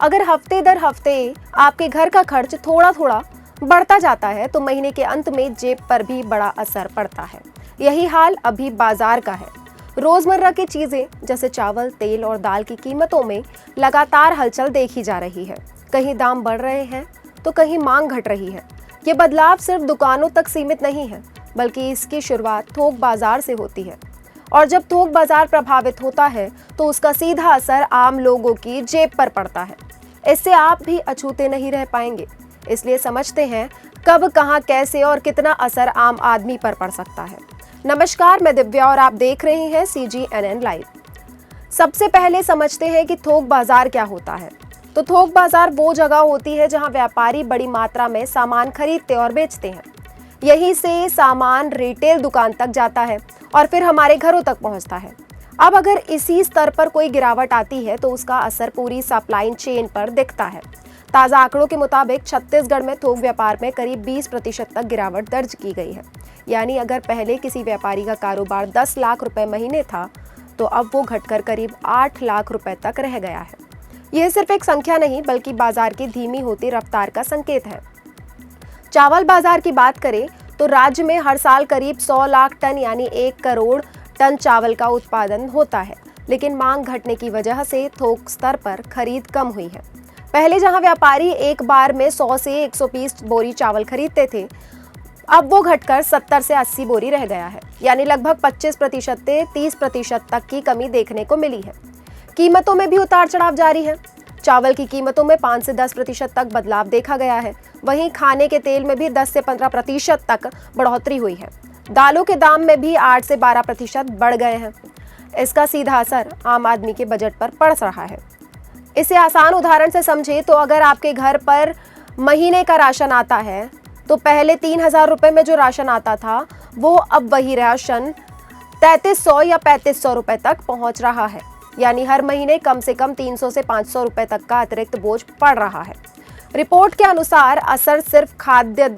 अगर हफ्ते दर हफ्ते आपके घर का खर्च थोड़ा थोड़ा बढ़ता जाता है तो महीने के अंत में जेब पर भी बड़ा असर पड़ता है। यही हाल अभी बाजार का है। रोजमर्रा की चीजें जैसे चावल, तेल और दाल की कीमतों में लगातार हलचल देखी जा रही है। कहीं दाम बढ़ रहे हैं तो कहीं मांग घट रही है। ये बदलाव सिर्फ दुकानों तक सीमित नहीं है, बल्कि इसकी शुरुआत थोक बाजार से होती है। और जब थोक बाजार प्रभावित होता है तो उसका सीधा असर आम लोगों की जेब पर पड़ता है। इससे आप भी अछूते नहीं रह पाएंगे। इसलिए समझते हैं कब, कहां, कैसे और कितना असर आम आदमी पर पड़ सकता है। नमस्कार, मैं दिव्या और आप देख रहे हैं CGNN लाइव। सबसे पहले समझते हैं कि थोक बाजार क्या होता है। तो थोक बाजार वो जगह होती है जहां व्यापारी बड़ी मात्रा में सामान खरीदते और बेचते हैं। यहीं से सामान रिटेल दुकान तक जाता है और फिर हमारे घरों तक पहुंचता है। अब अगर इसी स्तर पर कोई गिरावट आती है तो उसका असर पूरी सप्लाई चेन पर दिखता है। ताज़ा आंकड़ों के मुताबिक छत्तीसगढ़ में थोक व्यापार में करीब 20% तक गिरावट दर्ज की गई है। यानी अगर पहले किसी व्यापारी का कारोबार 10 लाख रुपए महीने था तो अब वो घटकर करीब 8 लाख रुपए तक रह गया है। यह सिर्फ एक संख्या नहीं बल्कि बाजार की धीमी होती रफ्तार का संकेत है। चावल बाजार की बात करें तो राज्य में हर साल करीब 100 लाख टन यानी 1 करोड़ टन चावल का उत्पादन होता है, लेकिन मांग घटने की वजह से थोक स्तर पर खरीद कम हुई है। पहले जहां व्यापारी एक बार में 100 से 120 बोरी चावल खरीदते थे, अब वो घटकर 70 से 80 बोरी रह गया है। यानी लगभग 25% से 30% तक की कमी देखने को मिली है। कीमतों में भी उतार चढ़ाव जारी है। चावल की कीमतों में 5 से 10% तक बदलाव देखा गया है। वहीं खाने के तेल में भी 10 से 15% तक बढ़ोतरी हुई है। दालों के दाम में भी 8 से 12% बढ़ गए हैं। इसका सीधा असर आम आदमी के बजट पर पड़ रहा है। इसे आसान उदाहरण से समझे तो अगर आपके घर पर महीने का राशन आता है तो पहले 3,000 रुपए में जो राशन आता था वो अब वही राशन 3300 या 3500 रुपए तक पहुंच रहा है। यानी हर महीने कम से कम 300 से 500 रुपए तक का अतिरिक्त बोझ पड़ रहा है। रिपोर्ट के अनुसार असर सिर्फ खाद्य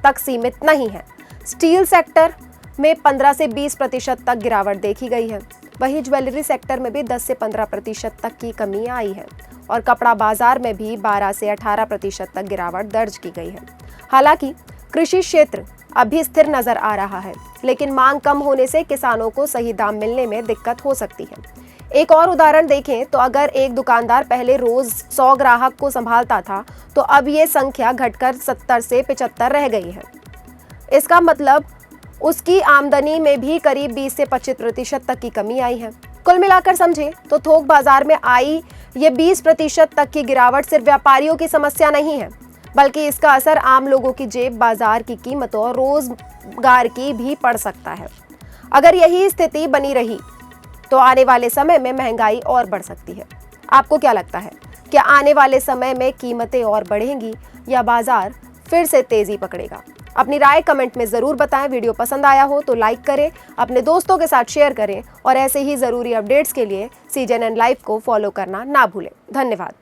तक सीमित नहीं है। स्टील सेक्टर में 15 से 20% तक गिरावट देखी गई है। वहीं ज्वेलरी सेक्टर में भी 10 से 15% तक की कमी आई है और कपड़ा बाजार में भी 12 से 18% तक गिरावट दर्ज की गई है। हालांकि कृषि क्षेत्र अभी स्थिर नजर आ रहा है, लेकिन मांग कम होने से किसानों को सही दाम मिलने में दिक्कत हो सकती है। एक और उदाहरण देखें तो अगर एक दुकानदार पहले रोज 100 ग्राहक को संभालता था तो अब ये संख्या घटकर 70 से 75 रह गई है। इसका मतलब उसकी आमदनी में भी करीब 20 से 25% तक की कमी आई है। कुल मिलाकर समझे तो थोक बाजार में आई ये 20% तक की गिरावट सिर्फ व्यापारियों की समस्या नहीं है, बल्कि इसका असर आम लोगों की जेब, बाजार की कीमतों और रोजगार की भी पड़ सकता है। अगर यही स्थिति बनी रही तो आने वाले समय में महंगाई और बढ़ सकती है। आपको क्या लगता है, क्या आने वाले समय में कीमतें और बढ़ेंगी या बाजार फिर से तेजी पकड़ेगा? अपनी राय कमेंट में ज़रूर बताएं। वीडियो पसंद आया हो तो लाइक करें, अपने दोस्तों के साथ शेयर करें और ऐसे ही ज़रूरी अपडेट्स के लिए CGNN लाइव को फॉलो करना ना भूलें। धन्यवाद।